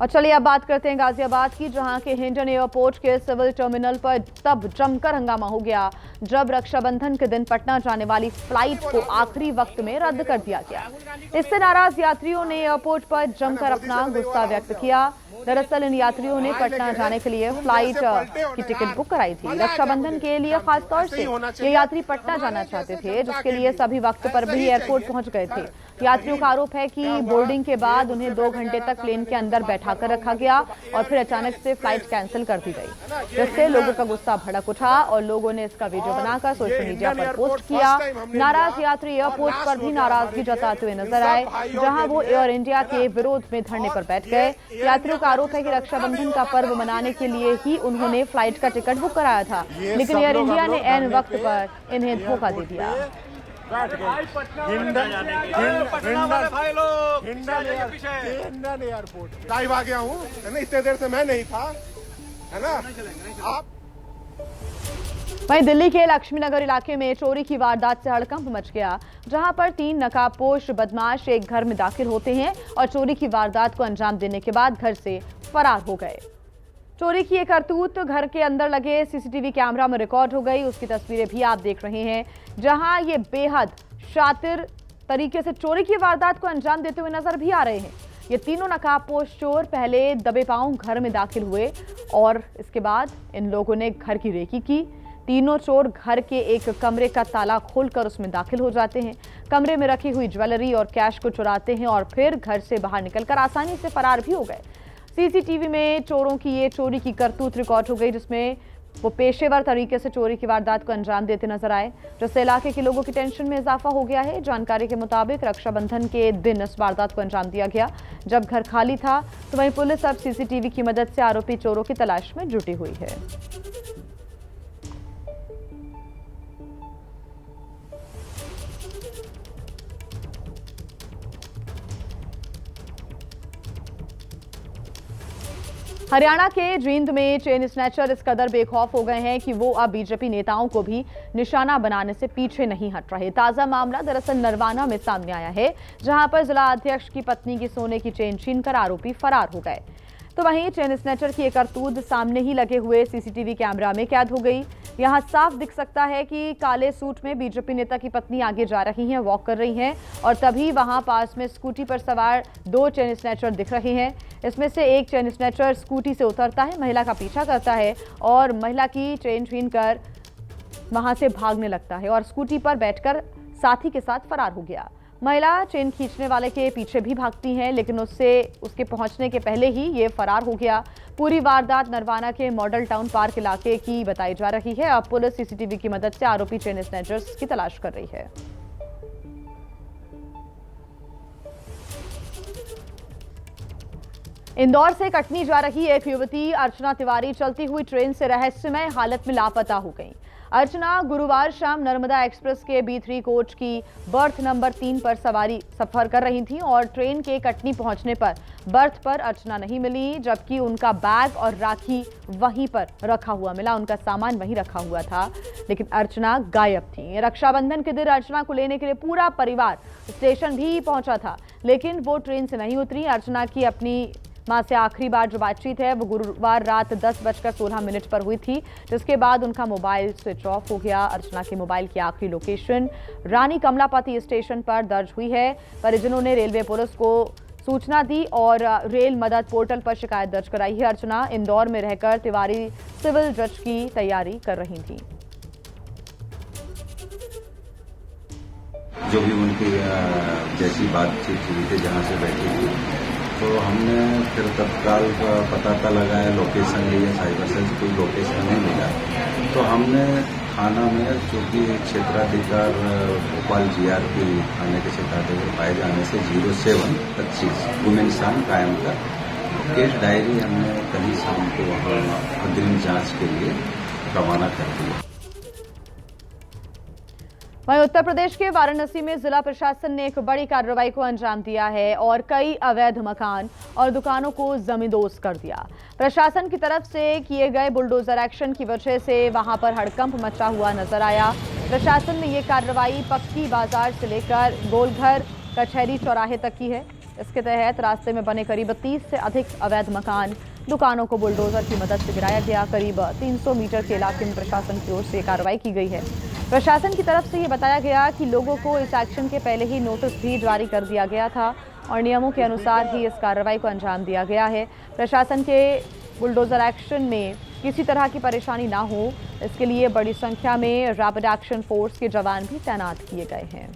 और चलिए अब बात करते हैं गाजियाबाद की, जहां के हिंडन एयरपोर्ट के सिविल टर्मिनल पर तब जमकर हंगामा हो गया जब रक्षाबंधन के दिन पटना जाने वाली फ्लाइट को आखिरी वक्त में रद्द कर दिया गया। इससे नाराज यात्रियों ने एयरपोर्ट पर जमकर अपना गुस्सा व्यक्त किया। दरअसल इन यात्रियों ने पटना जाने के लिए फ्लाइट की टिकट बुक कराई थी। रक्षाबंधन के लिए खासतौर से ये यात्री पटना जाना चाहते थे, जिसके लिए सभी वक्त पर भी एयरपोर्ट पहुंच गए थे। यात्रियों का आरोप है कि बोर्डिंग के बाद उन्हें 2 घंटे तक प्लेन के अंदर बैठाकर रखा गया और फिर अचानक से फ्लाइट कैंसिल कर दी गई, जिससे लोगों का गुस्सा भड़क उठा और लोगों ने इसका वीडियो बनाकर सोशल मीडिया पर पोस्ट किया। नाराज यात्री एयरपोर्ट पर भी नाराजगी जताते हुए नजर आए, जहां वो एयर इंडिया के विरोध में धरने पर बैठ गए। यात्रियों का आरोप है कि रक्षाबंधन का पर्व मनाने के लिए ही उन्होंने फ्लाइट का टिकट बुक कराया था, लेकिन एयर इंडिया ने ऐन वक्त पर इन्हें धोखा दे दिया। हिंडन एयरपोर्ट लाइव आ गया हूँ, है ना। इतने देर से मैं नहीं था, है ना। आप वहीं दिल्ली के लक्ष्मी नगर इलाके में चोरी की वारदात से हड़कंप मच गया, जहां पर 3 नकाबपोश बदमाश एक घर में दाखिल होते हैं और चोरी की वारदात को अंजाम देने के बाद घर से फरार हो गए। चोरी की एक करतूत घर के अंदर लगे सीसीटीवी कैमरा में रिकॉर्ड हो गई। उसकी तस्वीरें भी आप देख रहे हैं, जहां ये बेहद शातिर तरीके से चोरी की वारदात को अंजाम देते हुए नजर भी आ रहे हैं। ये तीनों नकाबपोश चोर पहले दबे पांव घर में दाखिल हुए और इसके बाद इन लोगों ने घर की रेकी की। तीनों चोर घर के एक कमरे का ताला खोलकर उसमें दाखिल हो जाते हैं, कमरे में रखी हुई ज्वेलरी और कैश को चुराते हैं और फिर घर से बाहर निकलकर आसानी से फरार भी हो गए। सीसीटीवी में चोरों की ये चोरी की करतूत रिकॉर्ड हो गई, जिसमें वो पेशेवर तरीके से चोरी की वारदात को अंजाम देते नजर आए, जिससे इलाके के लोगों की टेंशन में इजाफा हो गया है। जानकारी के मुताबिक रक्षाबंधन के दिन इस वारदात को अंजाम दिया गया। जब घर खाली था तो वहीं पुलिस अब सीसीटीवी की मदद से आरोपी चोरों की तलाश में जुटी हुई है। हरियाणा के जींद में चेन स्नैचर इस कदर बेखौफ हो गए हैं कि वो अब बीजेपी नेताओं को भी निशाना बनाने से पीछे नहीं हट रहे। ताजा मामला दरअसल नरवाना में सामने आया है, जहां पर जिला अध्यक्ष की पत्नी की सोने की चेन छीनकर आरोपी फरार हो गए। तो वहीं चेन स्नैचर की एक करतूत सामने ही लगे हुए सीसीटीवी कैमरा में कैद हो गई। यहां साफ दिख सकता है कि काले सूट में बीजेपी नेता की पत्नी आगे जा रही हैं, वॉक कर रही हैं, और तभी वहां पास में स्कूटी पर सवार 2 चेन स्नैचर दिख रहे हैं। इसमें से एक चेन स्नैचर स्कूटी से उतरता है, महिला का पीछा करता है और महिला की चेन छीनकर वहां से भागने लगता है और स्कूटी पर बैठकर साथी के साथ फरार हो गया। महिला चेन खींचने वाले के पीछे भी भागती हैं, लेकिन उसके पहुंचने के पहले ही ये फरार हो गया। पूरी वारदात नरवाना के मॉडल टाउन पार्क इलाके की बताई जा रही है। अब पुलिस सीसीटीवी की मदद से आरोपी चेन स्नैचर्स की तलाश कर रही है। इंदौर से कटनी जा रही एक युवती अर्चना तिवारी चलती हुई ट्रेन से रहस्यमय हालत में लापता हो गई। अर्चना गुरुवार शाम नर्मदा एक्सप्रेस के B3 कोच की बर्थ नंबर 3 पर सफर कर रही थी और ट्रेन के कटनी पहुंचने पर बर्थ पर अर्चना नहीं मिली, जबकि उनका बैग और राखी वहीं पर रखा हुआ मिला। उनका सामान वहीं रखा हुआ था, लेकिन अर्चना गायब थी। रक्षाबंधन के दिन अर्चना को लेने के लिए पूरा परिवार स्टेशन भी पहुंचा था, लेकिन वो ट्रेन से नहीं उतरी। अर्चना की अपनी मां से आखिरी बार जो बातचीत है वो गुरुवार रात 10:16 पर हुई थी, जिसके बाद उनका मोबाइल स्विच ऑफ हो गया। अर्चना के मोबाइल की आखिरी लोकेशन रानी कमलापति स्टेशन पर दर्ज हुई है। परिजनों ने रेलवे पुलिस को सूचना दी और रेल मदद पोर्टल पर शिकायत दर्ज कराई है। अर्चना इंदौर में रहकर तिवारी सिविल जज की तैयारी कर रही थी। जो भी उनकी जैसी बातचीत हुई थी, जहाँ से बैठी थी, तो हमने फिर तत्काल पता लगाया, लोकेशन लिए साइबर सेल, कोई लोकेशन नहीं मिला। तो हमने थाना में, चूँकि क्षेत्राधिकार भोपाल GRP थाने के क्षेत्राधिकार पाए जाने से 0725 गुमिनसान कायम कर केस डायरी हमने कल शाम को वहाँ अग्रिम जांच के लिए रवाना कर दिया। वहीं उत्तर प्रदेश के वाराणसी में जिला प्रशासन ने एक बड़ी कार्रवाई को अंजाम दिया है और कई अवैध मकान और दुकानों को जमींदोज कर दिया। प्रशासन की तरफ से किए गए बुलडोजर एक्शन की वजह से वहां पर हड़कंप मचा हुआ नजर आया। प्रशासन ने ये कार्रवाई पक्की बाजार से लेकर गोलघर कचहरी चौराहे तक की है। इसके तहत रास्ते में बने करीब 30 से अधिक अवैध मकान, दुकानों को बुलडोजर की मदद से गिराया गया। करीब 300 मीटर के इलाके में प्रशासन की ओर से कार्रवाई की गई है। प्रशासन की तरफ से ये बताया गया कि लोगों को इस एक्शन के पहले ही नोटिस भी जारी कर दिया गया था और नियमों के अनुसार ही इस कार्रवाई को अंजाम दिया गया है। प्रशासन के बुलडोजर एक्शन में किसी तरह की परेशानी ना हो, इसके लिए बड़ी संख्या में रैपिड एक्शन फोर्स के जवान भी तैनात किए गए हैं।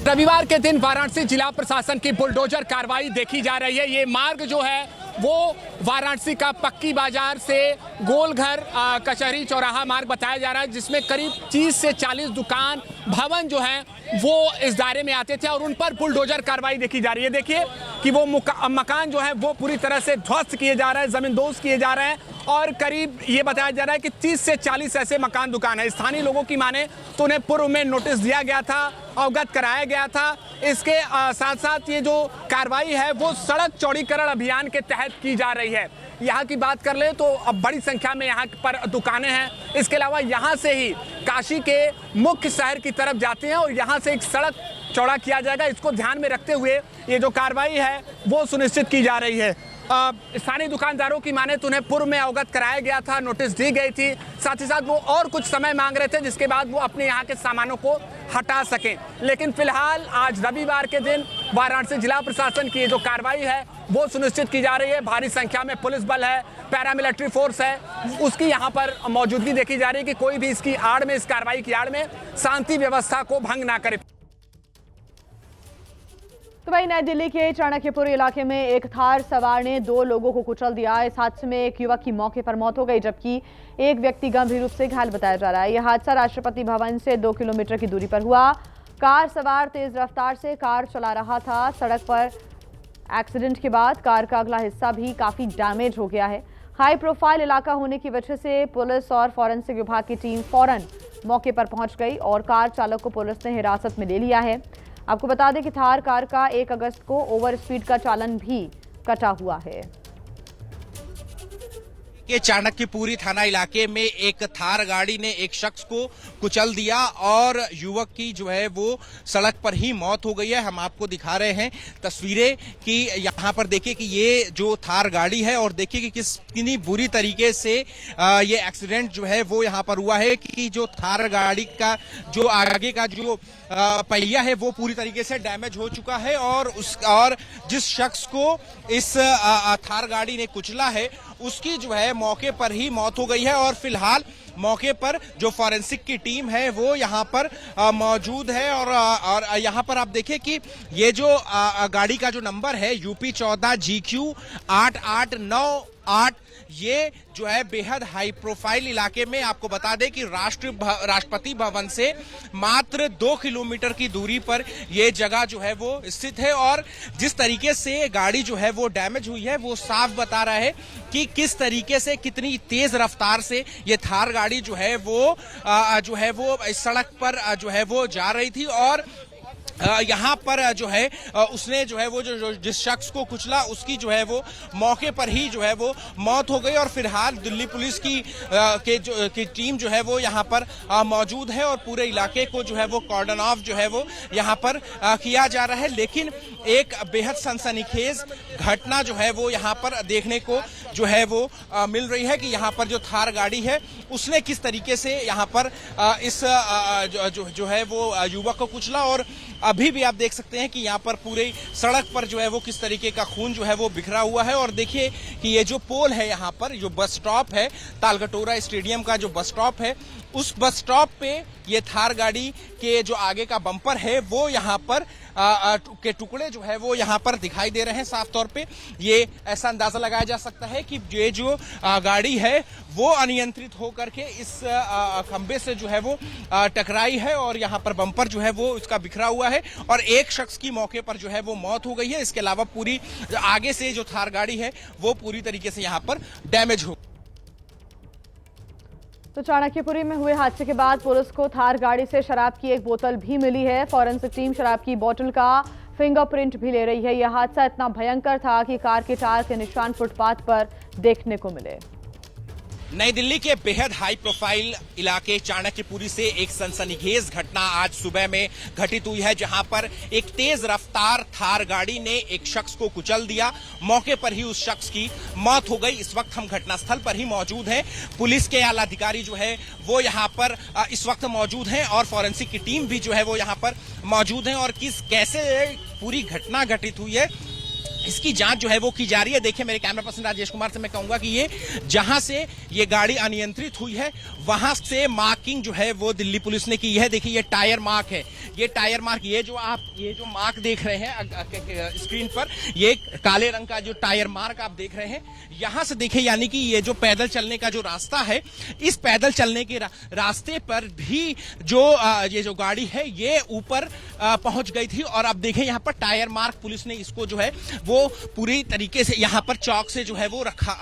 रविवार के दिन वाराणसी जिला प्रशासन की बुलडोजर कार्रवाई देखी जा रही है। ये मार्ग जो है वो वाराणसी का पक्की बाजार से गोलघर कचहरी चौराहा मार्ग बताया जा रहा है, जिसमें करीब 30 से 40 दुकान भवन जो हैं वो इस दायरे में आते थे और उन पर बुलडोजर कार्रवाई देखी जा रही है। देखिए कि वो मकान जो है वो पूरी तरह से ध्वस्त किए जा रहे हैं, जमींदोज किए जा रहे हैं और करीब ये बताया जा रहा है कि 30 से 40 ऐसे मकान दुकान है। स्थानीय लोगों की माने तो उन्हें पूर्व में नोटिस दिया गया था, अवगत कराया गया था। इसके साथ साथ ये जो कार्रवाई है वो सड़क चौड़ीकरण अभियान के तहत की जा रही है। यहाँ की बात कर ले तो अब बड़ी संख्या में यहाँ पर दुकानें हैं। इसके अलावा यहाँ से ही काशी के मुख्य शहर की तरफ जाते हैं और यहाँ से एक सड़क चौड़ा किया जाएगा। इसको ध्यान में रखते हुए ये जो कार्रवाई है वो सुनिश्चित की जा रही है। स्थानीय दुकानदारों की माने तो उन्हें पूर्व में अवगत कराया गया था, नोटिस दी गई थी। साथ ही साथ वो और कुछ समय मांग रहे थे जिसके बाद वो अपने यहाँ के सामानों को हटा सकें। लेकिन फिलहाल आज रविवार के दिन वाराणसी जिला प्रशासन की जो कार्रवाई है वो सुनिश्चित की जा रही है। भारी संख्या में पुलिस बल है, पैरामिलिट्री फोर्स है, उसकी यहाँ पर मौजूदगी देखी जा रही है कि कोई भी इसकी आड़ में, इस कार्रवाई की आड़ में शांति व्यवस्था को भंग ना करे। तो वहीं नई दिल्ली के चाणक्यपुरी इलाके में एक थार सवार ने 2 लोगों को कुचल दिया। इस हादसे में एक युवक की मौके पर मौत हो गई, जबकि एक व्यक्ति गंभीर रूप से घायल बताया जा रहा है। यह हादसा राष्ट्रपति भवन से 2 किलोमीटर की दूरी पर हुआ। कार सवार तेज रफ्तार से कार चला रहा था। सड़क पर एक्सीडेंट के बाद कार का अगला हिस्सा भी काफी डैमेज हो गया है। हाई प्रोफाइल इलाका होने की वजह से पुलिस और फॉरेंसिक विभाग की टीम फौरन मौके पर पहुंच गई और कार चालक को पुलिस ने हिरासत में ले लिया है। आपको बता दें कि थार कार का 1 अगस्त को ओवर स्पीड का चालान भी कटा हुआ है। के चाणक्यपुरी थाना इलाके में एक थार गाड़ी ने एक शख्स को कुचल दिया और युवक की जो है वो सड़क पर ही मौत हो गई है। हम आपको दिखा रहे हैं तस्वीरें कि यहाँ पर देखिए कि ये जो थार गाड़ी है और देखिए कि कितनी बुरी तरीके से ये एक्सीडेंट जो है वो यहाँ पर हुआ है कि जो थार गाड़ी का जो आगे का जो पहिया है वो पूरी तरीके से डैमेज हो चुका है और जिस शख्स को इस थार गाड़ी ने कुचला है उसकी जो है मौके पर ही मौत हो गई है और फिलहाल मौके पर जो फॉरेंसिक की टीम है वो यहाँ पर मौजूद है और यहाँ पर आप देखिए कि ये जो गाड़ी का जो नंबर है UP 14 GQ 8898, ये जो है बेहद हाई प्रोफाइल इलाके में, आपको बता दें कि राष्ट्रपति भवन से मात्र 2 किलोमीटर की दूरी पर ये जगह जो है वो स्थित है और जिस तरीके से गाड़ी जो है वो डैमेज हुई है वो साफ बता रहा है कि किस तरीके से कितनी तेज रफ्तार से ये थार गाड़ी जो है वो इस सड़क पर जो है वो जा रही थी और यहाँ पर जो है उसने जो है वो जो जिस शख्स को कुचला उसकी जो है वो मौके पर ही जो है वो मौत हो गई और फिलहाल दिल्ली पुलिस की टीम जो है वो यहाँ पर मौजूद है और पूरे इलाके को जो है वो कॉर्डन ऑफ जो है वो यहाँ पर किया जा रहा है। लेकिन एक बेहद सनसनीखेज घटना जो है वो यहाँ पर देखने को जो है वो मिल रही है कि यहाँ पर जो थार गाड़ी है उसने किस तरीके से यहाँ पर इस जो है वो युवक को कुचला और अभी भी आप देख सकते हैं कि यहाँ पर पूरे सड़क पर जो है वो किस तरीके का खून जो है वो बिखरा हुआ है और देखिए कि ये जो पोल है यहाँ पर जो बस स्टॉप है, तालकटोरा स्टेडियम का जो बस स्टॉप है, उस बस स्टॉप पे ये थार गाड़ी के जो आगे का बम्पर है वो यहाँ पर के टुकड़े जो है वो यहाँ पर दिखाई दे रहे हैं। साफ तौर पे ये ऐसा अंदाजा लगाया जा सकता है कि ये जो गाड़ी है वो अनियंत्रित होकर के इस खंबे से जो है वो टकराई है और यहाँ पर बम्पर जो है वो इसका बिखरा हुआ है और एक शख्स की मौके पर जो है वो मौत हो गई है। इसके अलावा पूरी आगे से जो थार गाड़ी है वो पूरी तरीके से यहाँ पर डैमेज हो। तो चाणक्यपुरी में हुए हादसे के बाद पुलिस को थार गाड़ी से शराब की एक बोतल भी मिली है। फॉरेंसिक टीम शराब की बोतल का फिंगरप्रिंट भी ले रही है। यह हादसा इतना भयंकर था कि कार के टायर के निशान फुटपाथ पर देखने को मिले। नई दिल्ली के बेहद हाई प्रोफाइल इलाके चाणक्यपुरी से एक सनसनीखेज घटना आज सुबह में घटित हुई है, जहां पर एक तेज रफ्तार थार गाड़ी ने एक शख्स को कुचल दिया। मौके पर ही उस शख्स की मौत हो गई। इस वक्त हम घटनास्थल पर ही मौजूद हैं। पुलिस के आला अधिकारी जो है वो यहां पर इस वक्त मौजूद हैं और फॉरेंसिक की टीम भी जो है वो यहां पर मौजूद है और कैसे पूरी घटना घटित हुई है इसकी जांच जो है वो की जा रही है। देखिए, मेरे कैमरा पर्सन राजेश कुमार से मैं कहूंगा कि ये जहां से ये गाड़ी अनियंत्रित हुई है वहां से मार्किंग जो है वो दिल्ली पुलिस ने की है। देखिए, ये टायर मार्क है, ये टायर मार्क, ये जो मार्क देख रहे हैं स्क्रीन पर, ये काले रंग का जो टायर मार्क आप देख रहे हैं, यहां से देखिए, यानी कि ये जो पैदल चलने का जो रास्ता है, इस पैदल चलने के रास्ते पर भी ये जो गाड़ी है ये ऊपर पहुंच गई थी। और अब देखें यहाँ पर टायर मार्क, पुलिस ने इसको जो है वो पूरी तरीके से यहाँ पर चौक से जो है वो रखा,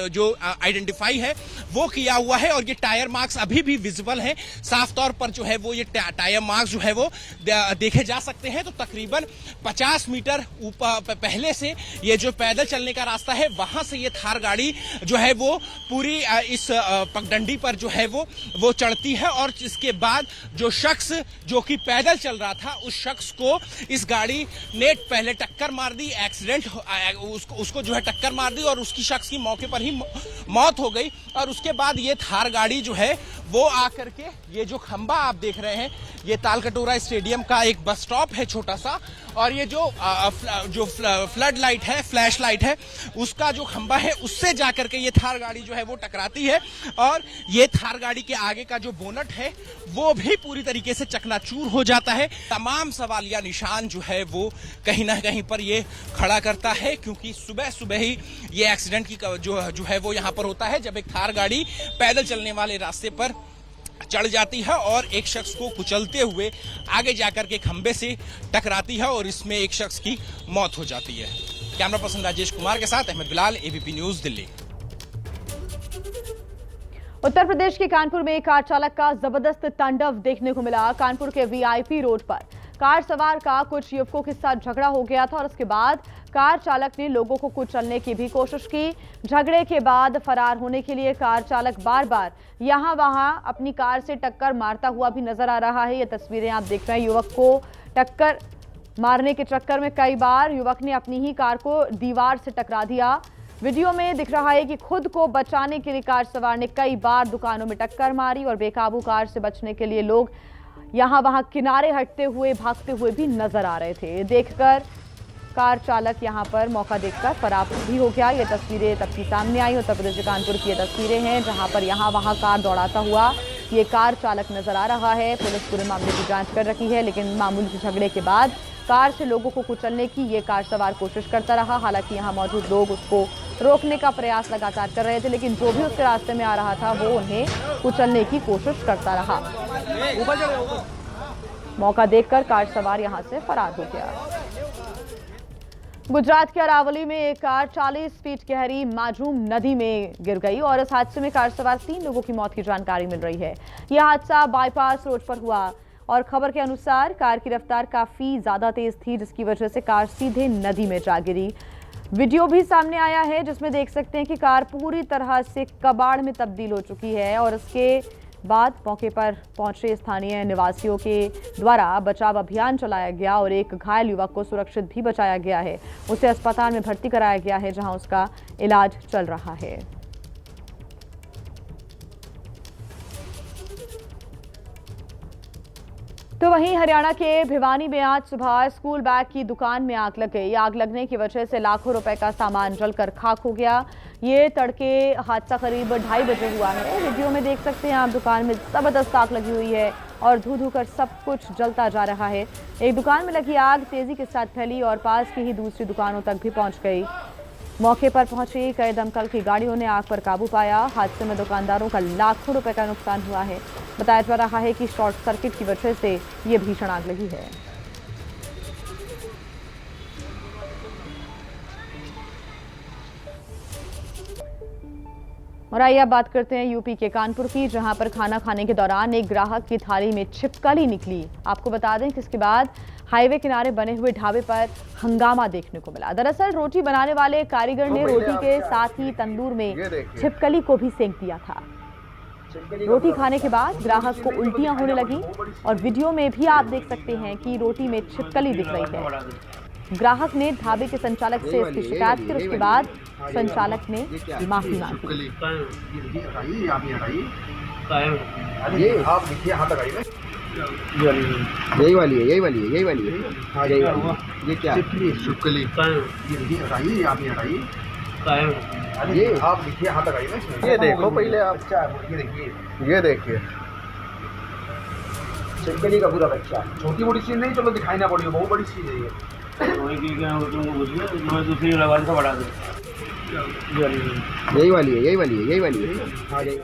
जो आइडेंटिफाई है वो किया हुआ है और ये टायर मार्क्स अभी भी विजिबल हैं। साफ तौर पर जो है वो ये टायर मार्क्स जो है वो देखे जा सकते हैं। तो तकरीबन 50 मीटर ऊपर पहले से ये जो पैदल चलने का रास्ता है वहां से ये थार गाड़ी जो है वो पूरी इस पगडंडी पर जो है वो चढ़ती है और इसके बाद जो शख्स जो कि पैदल चल रहा था उस शख्स को इस गाड़ी ने पहले टक्कर मार दी, एक्सीडेंट उसको जो है टक्कर मार दी और उसकी शख्स की मौके पर ही मौत हो गई। और उसके बाद ये थार गाड़ी जो है वो आकर के ये जो खंबा आप देख रहे हैं, ये तालकटोरा स्टेडियम का एक बस स्टॉप है छोटा सा, और ये जो फ्लड लाइट है, फ्लैश लाइट है, उसका जो खंबा है उससे जाकर के ये थार गाड़ी जो है वो टकराती है और ये थार गाड़ी के आगे का जो बोनट है वो भी पूरी तरीके से चकनाचूर हो जाता है। तमाम सवालिया निशान जो है वो कहीं ना कहीं पर ये खड़ा करता है, क्योंकि सुबह सुबह ही ये एक्सीडेंट की जो है वो यहाँ पर होता है जब एक थार गाड़ी पैदल चलने वाले रास्ते पर चढ़ जाती है और एक शख्स को कुचलते हुए आगे जाकर के खंबे से टकराती है और इसमें एक शख्स की मौत हो जाती है। कैमरा पर्सन राजेश कुमार के साथ अहमद बिलाल, एबीपी न्यूज, दिल्ली। उत्तर प्रदेश के कानपुर में कार चालक का जबरदस्त तांडव देखने को मिला। कानपुर के वीआईपी रोड पर कार सवार का कुछ युवकों के साथ झगड़ा हो गया था और उसके बाद कार चालक ने लोगों को कुचलने की भी कोशिश की। झगड़े के बाद फरार होने के लिए कार चालक बार बार यहां वहां अपनी कार से टक्कर मारता हुआ भी नजर आ रहा है। ये तस्वीरें आप देख रहे हैं। युवक को टक्कर मारने के चक्कर में कई बार युवक ने अपनी ही कार को दीवार से टकरा दिया। वीडियो में दिख रहा है कि खुद को बचाने के लिए कार सवार ने कई बार दुकानों में टक्कर मारी और बेकाबू कार से बचने के लिए लोग यहां वहां किनारे हटते हुए, भागते हुए भी नजर आ रहे थे। देखकर कार चालक यहां पर मौका देखकर फरार भी हो गया। ये तस्वीरें तब की सामने आई। उत्तर प्रदेश के कानपुर की ये तस्वीरें हैं जहां पर यहां वहां कार दौड़ाता हुआ ये कार चालक नजर आ रहा है। पुलिस पूरे मामले की जांच कर रही है, लेकिन मामूली झगड़े के बाद कार से लोगों को कुचलने की ये कार सवार कोशिश करता रहा। हालांकि यहां मौजूद लोग उसको रोकने का प्रयास लगातार कर रहे थे, लेकिन जो भी उसके रास्ते में आ रहा था वो उन्हें कुचलने की कोशिश करता रहा। मौका देखकर कार सवार यहां से फरार हो गया। गुजरात के अरावली में एक कार 40 फीट गहरी माजूम नदी में गिर गई और इस हादसे में कार सवार 3 लोगों की मौत की जानकारी मिल रही है। यह हादसा बाईपास रोड पर हुआ और खबर के अनुसार कार की रफ्तार काफी ज्यादा तेज थी, जिसकी वजह से कार सीधे नदी में जा गिरी। वीडियो भी सामने आया है जिसमें देख सकते हैं कि कार पूरी तरह से कबाड़ में तब्दील हो चुकी है और इसके बाद मौके पर पहुंचे स्थानीय निवासियों के द्वारा बचाव अभियान चलाया गया और एक घायल युवक को सुरक्षित भी बचाया गया है। उसे अस्पताल में भर्ती कराया गया है जहां उसका इलाज चल रहा है। तो वहीं हरियाणा के भिवानी में आज सुबह स्कूल बैग की दुकान में आग लग गई। आग लगने की वजह से लाखों रुपए का सामान जलकर खाक हो गया। ये तड़के हादसा करीब 2:30 बजे हुआ है। वीडियो में देख सकते हैं आप, दुकान में जबरदस्त आग लगी हुई है और धू धू कर सब कुछ जलता जा रहा है। एक दुकान में लगी आग तेजी के साथ फैली और पास की ही दूसरी दुकानों तक भी पहुंच गई। मौके पर पहुंची कई दमकल की गाड़ियों ने आग पर काबू पाया। हादसे में दुकानदारों का लाखों रुपए का नुकसान हुआ है। बताया जा रहा है कि शॉर्ट सर्किट की वजह से ये भीषण आग लगी है। और आइए अब बात करते हैं यूपी के कानपुर की, जहां पर खाना खाने के दौरान एक ग्राहक की थाली में छिपकली निकली। आपको बता दें कि इसके बाद हाईवे किनारे बने हुए ढाबे पर हंगामा देखने को मिला। दरअसल रोटी बनाने वाले कारीगर ने रोटी के साथ ही तंदूर में छिपकली को भी सेंक दिया था। रोटी खाने के बाद ग्राहक को उल्टियां होने लगी और वीडियो में भी आप देख सकते हैं कि रोटी में छिपकली दिख रही है। ग्राहक ने ढाबे के संचालक से इसकी शिकायत की, उसके बाद संचालक ने माफी मांगी। यही वाली है, यही वाली है, यही वाली है। हाँ, यही वाली है। ये क्या छिपकली? ये आप देखिए, हाथ लगाइए ना। ये देखो पहले आप, ये देखिए, ये देखिए छिपकली का पूरा बच्चा। छोटी मोटी चीज नहीं, चलो दिखाई ना पड़ी, बहुत बड़ी चीज है ये। यही वाली है, यही वाली है, यही वाली है। हाँ, यही।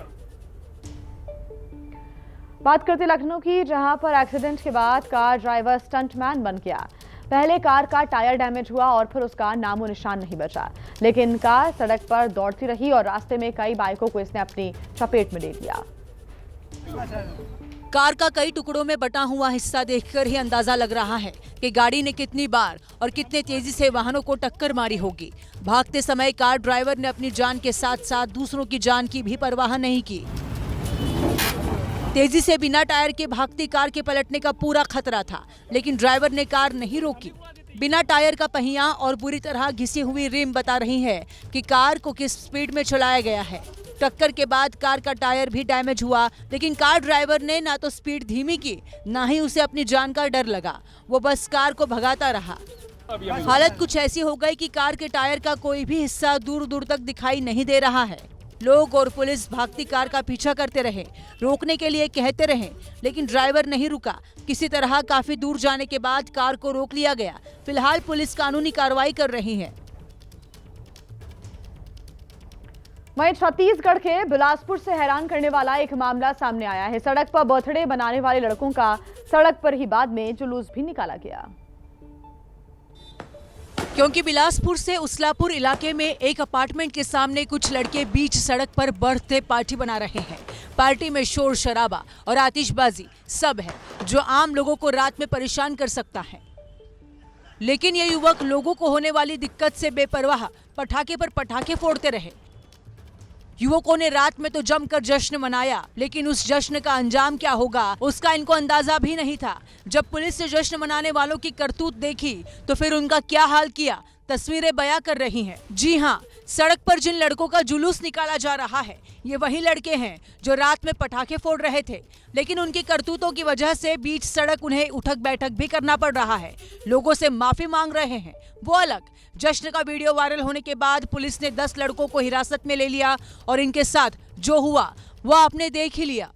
बात करते लखनऊ की, जहां पर एक्सीडेंट के बाद कार ड्राइवर स्टंटमैन बन गया। पहले कार का टायर डैमेज हुआ और फिर उसका नामो निशान नहीं बचा, लेकिन कार सड़क पर दौड़ती रही और रास्ते में कई बाइकों को इसने अपनी चपेट में ले लिया। कार का कई टुकड़ों में बटा हुआ हिस्सा देखकर ही अंदाजा लग रहा है कि गाड़ी ने कितनी बार और कितने तेजी से वाहनों को टक्कर मारी होगी। भागते समय कार ड्राइवर ने अपनी जान के साथ साथ दूसरों की जान की भी परवाह नहीं की। तेजी से बिना टायर के भागती कार के पलटने का पूरा खतरा था, लेकिन ड्राइवर ने कार नहीं रोकी। बिना टायर का पहिया और बुरी तरह घिसी हुई रिम बता रही है कि कार को किस स्पीड में चलाया गया है। टक्कर के बाद कार का टायर भी डैमेज हुआ, लेकिन कार ड्राइवर ने ना तो स्पीड धीमी की, ना ही उसे अपनी जान का डर लगा। वो बस कार को भगाता रहा। हालत कुछ ऐसी हो गई कि कार के टायर का कोई भी हिस्सा दूर दूर तक दिखाई नहीं दे रहा है। लोग और पुलिस भागती कार का पीछा करते रहे, रोकने के लिए कहते रहे, लेकिन ड्राइवर नहीं रुका। किसी तरह काफी दूर जाने के बाद कार को रोक लिया गया। फिलहाल पुलिस कानूनी कार्रवाई कर रही है। वहीं छत्तीसगढ़ के बिलासपुर से हैरान करने वाला एक मामला सामने आया है। सड़क पर बर्थडे मनाने वाले लड़कों का सड़क पर ही बाद में जुलूस भी निकाला गया। क्योंकि बिलासपुर से उसलापुर इलाके में एक अपार्टमेंट के सामने कुछ लड़के बीच सड़क पर बर्थडे पार्टी बना रहे हैं। पार्टी में शोर शराबा और आतिशबाजी सब है, जो आम लोगों को रात में परेशान कर सकता है। लेकिन ये युवक लोगों को होने वाली दिक्कत से बेपरवाह पटाखे पर पटाखे फोड़ते रहे। युवकों ने रात में तो जमकर जश्न मनाया, लेकिन उस जश्न का अंजाम क्या होगा उसका इनको अंदाजा भी नहीं था। जब पुलिस ने जश्न मनाने वालों की करतूत देखी तो फिर उनका क्या हाल किया, तस्वीरें बयां कर रही हैं। जी हाँ, सड़क पर जिन लड़कों का जुलूस निकाला जा रहा है, ये वही लड़के हैं जो रात में पटाखे फोड़ रहे थे, लेकिन उनकी करतूतों की वजह से बीच सड़क उन्हें उठक बैठक भी करना पड़ रहा है। लोगों से माफी मांग रहे हैं, वो अलग। जश्न का वीडियो वायरल होने के बाद पुलिस ने 10 लड़कों को हिरासत में ले लिया और इनके साथ जो हुआ वो आपने देख ही लिया।